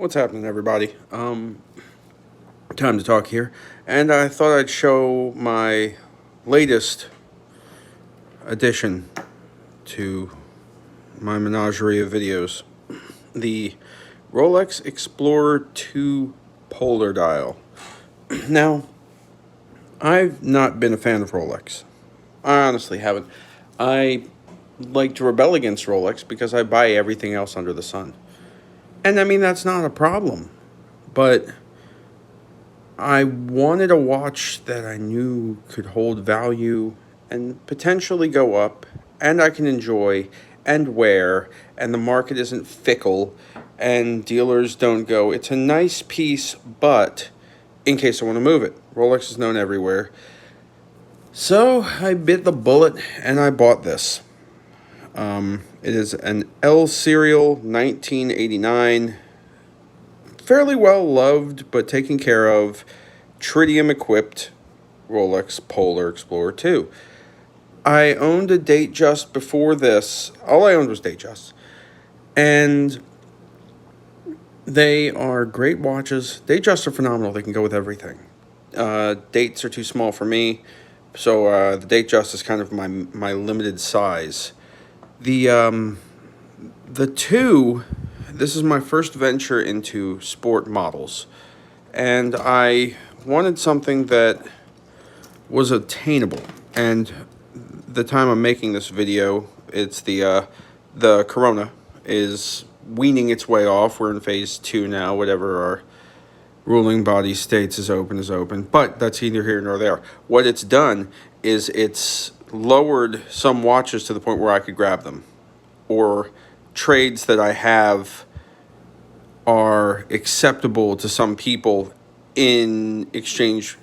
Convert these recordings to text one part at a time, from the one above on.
What's happening, everybody? Time to talk here, and I thought I'd show my latest addition to my menagerie of videos: the Rolex Explorer 2 Polar Dial. Now, I've not been a fan of Rolex. I honestly haven't. I like to rebel against Rolex because I buy everything else under the sun. And I mean, that's not a problem. But I wanted a watch that I knew could hold value and potentially go up, and I can enjoy and wear, and the market isn't fickle, and dealers don't go, it's a nice piece, but in case I want to move it. Rolex is known everywhere. So I bit the bullet and I bought this. It is an L Serial 1989, fairly well loved but taken care of, tritium equipped Rolex Polar Explorer 2. I owned a Datejust before this. All I owned was Datejusts. And they are great watches. Datejusts are phenomenal. They can go with everything. Dates are too small for me, so the Datejust is kind of my limited size. The two, this is my first venture into sport models, and I wanted something that was attainable. And the time I'm making this video, it's the Corona is weaning its way off. We're in phase 2 now. Whatever our ruling body states is open. But that's neither here nor there. What it's done is it's lowered some watches to the point where I could grab them, or trades that I have are acceptable to some people in exchange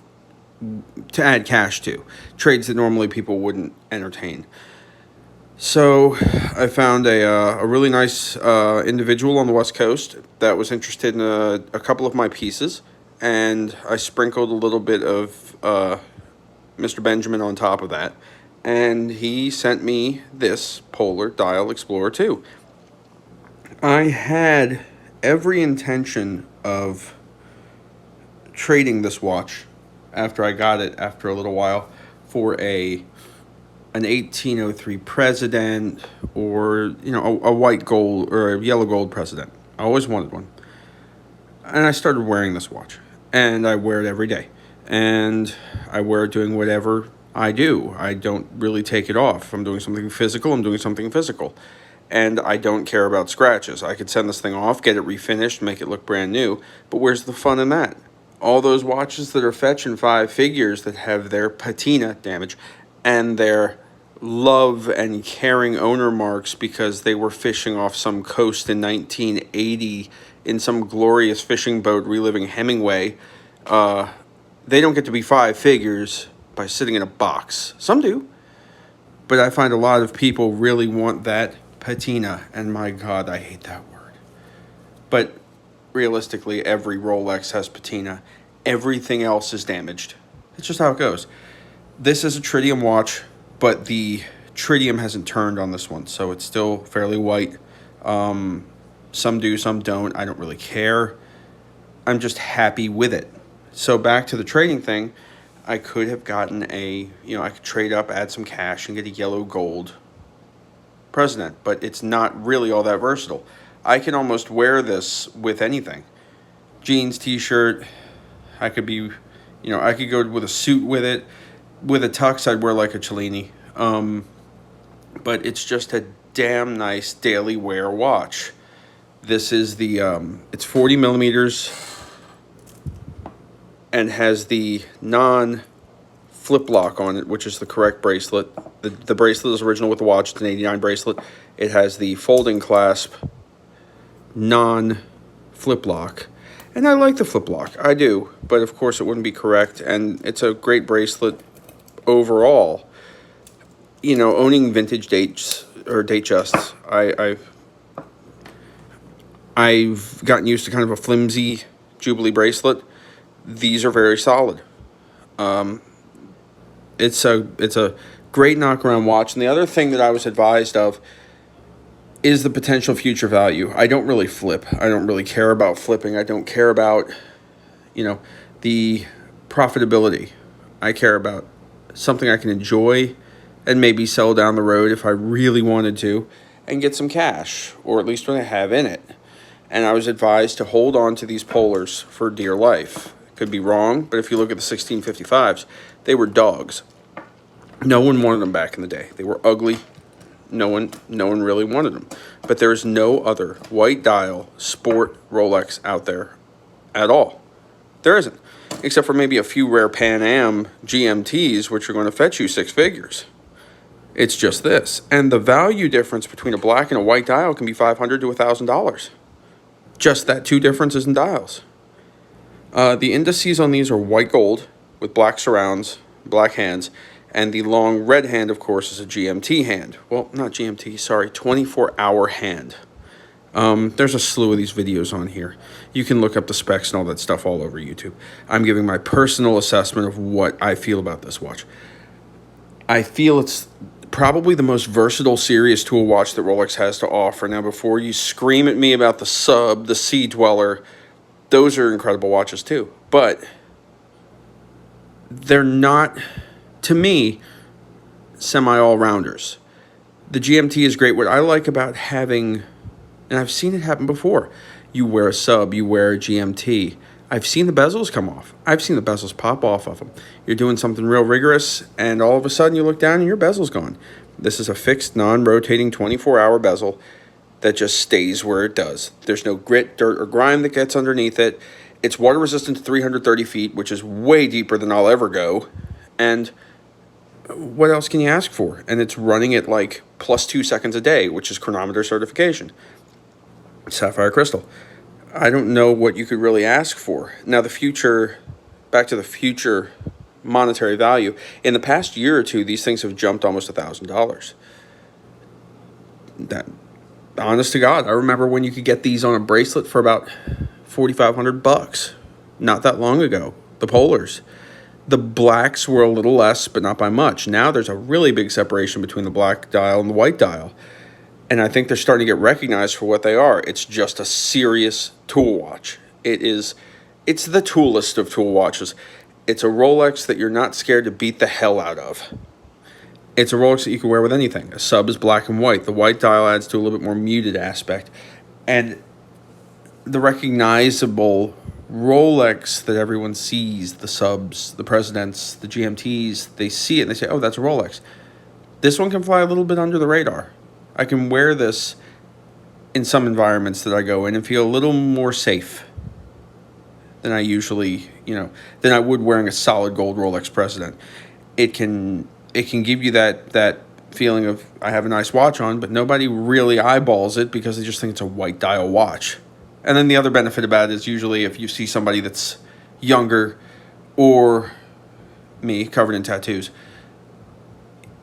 to add cash to, trades that normally people wouldn't entertain. So I found a really nice individual on the West Coast that was interested in a couple of my pieces, and I sprinkled a little bit of Mr. Benjamin on top of that, and he sent me this Polar Dial Explorer 2. I had every intention of trading this watch after I got it after a little while for an 1803 President, or a white gold or a yellow gold President. I always wanted one, and I started wearing this watch, and I wear it every day, and I wear it doing whatever I do. I don't really take it off. If I'm doing something physical, I'm doing something physical, and I don't care about scratches. I could send this thing off, get it refinished, make it look brand new, but where's the fun in that? All those watches that are fetching 5 figures that have their patina damage and their love and caring owner marks because they were fishing off some coast in 1980 in some glorious fishing boat reliving Hemingway, they don't get to be 5 figures by sitting in a box. Some do, but I find a lot of people really want that patina, and my God, I hate that word. But realistically, every Rolex has patina. Everything else is damaged. It's just how it goes. This is a tritium watch, but the tritium hasn't turned on this one, so it's still fairly white. Some do, some don't. I don't really care. I'm just happy with it. So back to the trading thing, I could have gotten I could trade up, add some cash, and get a yellow gold President, but it's not really all that versatile. I can almost wear this with anything. Jeans, t-shirt. I could go with a suit with it. With a tux, I'd wear like a Cellini. But it's just a damn nice daily wear watch. This is it's 40 millimeters and has the non-flip lock on it, which is the correct bracelet. The bracelet is original with the watch. It's an 89 bracelet. It has the folding clasp, non-flip lock. And I like the flip lock. I do. But of course it wouldn't be correct. And it's a great bracelet overall. Owning vintage dates or Datejusts, I've gotten used to kind of a flimsy Jubilee bracelet. These are very solid. It's a great knock-around watch. And the other thing that I was advised of, is the potential future value. I don't really flip. I don't really care about flipping. I don't care about, the profitability. I care about something I can enjoy and maybe sell down the road if I really wanted to and get some cash, or at least what I have in it. And I was advised to hold on to these Polars for dear life. Could be wrong, but if you look at the 1655s, they were dogs. No one wanted them back in the day. They were ugly. No one really wanted them. But there's no other white dial sport Rolex out there at all. There isn't, except for maybe a few rare Pan Am GMTs, which are going to fetch you 6 figures. It's just this. And the value difference between a black and a white dial can be $500 to $1,000. Just that 2 differences in dials. The indices on these are white gold with black surrounds, black hands, and the long red hand, of course, is a GMT hand. Well, not GMT, sorry, 24-hour hand. There's a slew of these videos on here. You can look up the specs and all that stuff all over YouTube. I'm giving my personal assessment of what I feel about this watch. I feel it's probably the most versatile serious tool watch that Rolex has to offer. Now, before you scream at me about the Sub, the Sea Dweller, those are incredible watches too. But they're not, to me, semi-all-rounders. The GMT is great. What I like about having, and I've seen it happen before, you wear a Sub, you wear a GMT. I've seen the bezels come off. I've seen the bezels pop off of them. You're doing something real rigorous, and all of a sudden you look down and your bezel's gone. This is a fixed, non-rotating 24-hour bezel that just stays where it does. There's no grit, dirt, or grime that gets underneath it. It's water resistant to 330 feet, which is way deeper than I'll ever go. And what else can you ask for? And it's running at like plus 2 seconds a day, which is chronometer certification. Sapphire crystal. I don't know what you could really ask for. Now, the future, back to the future monetary value. In the past year or two, these things have jumped almost $1,000. That, honest to God, I remember when you could get these on a bracelet for about $4,500. Not that long ago. The Polars. The blacks were a little less, but not by much. Now there's a really big separation between the black dial and the white dial. And I think they're starting to get recognized for what they are. It's just a serious tool watch. It's the toolest of tool watches. It's a Rolex that you're not scared to beat the hell out of. It's a Rolex that you can wear with anything. A Sub is black and white. The white dial adds to a little bit more muted aspect. And the recognizable Rolex that everyone sees, the Subs, the Presidents, the GMTs, they see it and they say, oh, that's a Rolex. This one can fly a little bit under the radar. I can wear this in some environments that I go in and feel a little more safe than I usually, than I would wearing a solid gold Rolex President. It can give you that feeling of, I have a nice watch on, but nobody really eyeballs it because they just think it's a white dial watch. And then the other benefit about it is usually if you see somebody that's younger or me covered in tattoos,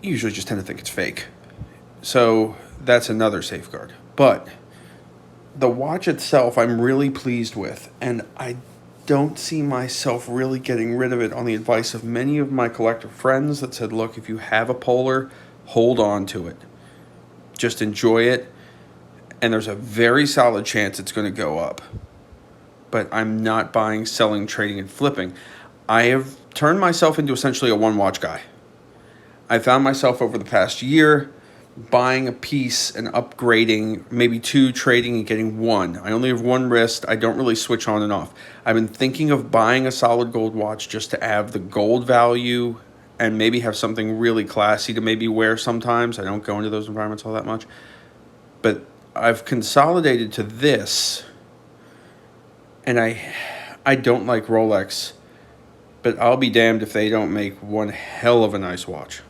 you usually just tend to think it's fake. So that's another safeguard. But the watch itself, I'm really pleased with, and I don't see myself really getting rid of it on the advice of many of my collector friends that said, look, if you have a Polar, hold on to it. Just enjoy it, and there's a very solid chance it's going to go up. But I'm not buying, selling, trading, and flipping. I have turned myself into essentially a one-watch guy. I found myself over the past year buying a piece and upgrading, maybe 2, trading and getting 1. I only have 1 wrist. I don't really switch on and off. I've been thinking of buying a solid gold watch just to have the gold value and maybe have something really classy to maybe wear sometimes. I don't go into those environments all that much. But I've consolidated to this, and I don't like Rolex, but I'll be damned if they don't make one hell of a nice watch.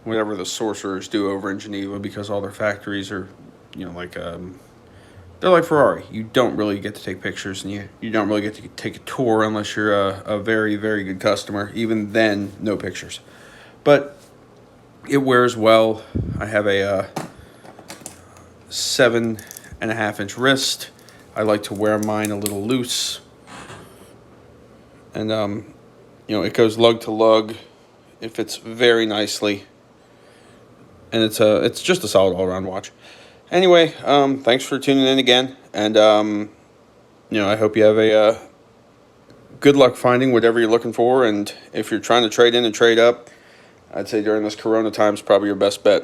Whatever the sorcerers do over in Geneva, because all their factories are, they're like Ferrari. You don't really get to take pictures, and you don't really get to take a tour unless you're a very, very good customer. Even then, no pictures. But it wears well. I have a 7.5-inch wrist. I like to wear mine a little loose. And, it goes lug to lug. It fits very nicely. and it's just a solid all around watch. Anyway, thanks for tuning in again, and I hope you have a good luck finding whatever you're looking for. And if you're trying to trade in and trade up, I'd say during this Corona time is probably your best bet.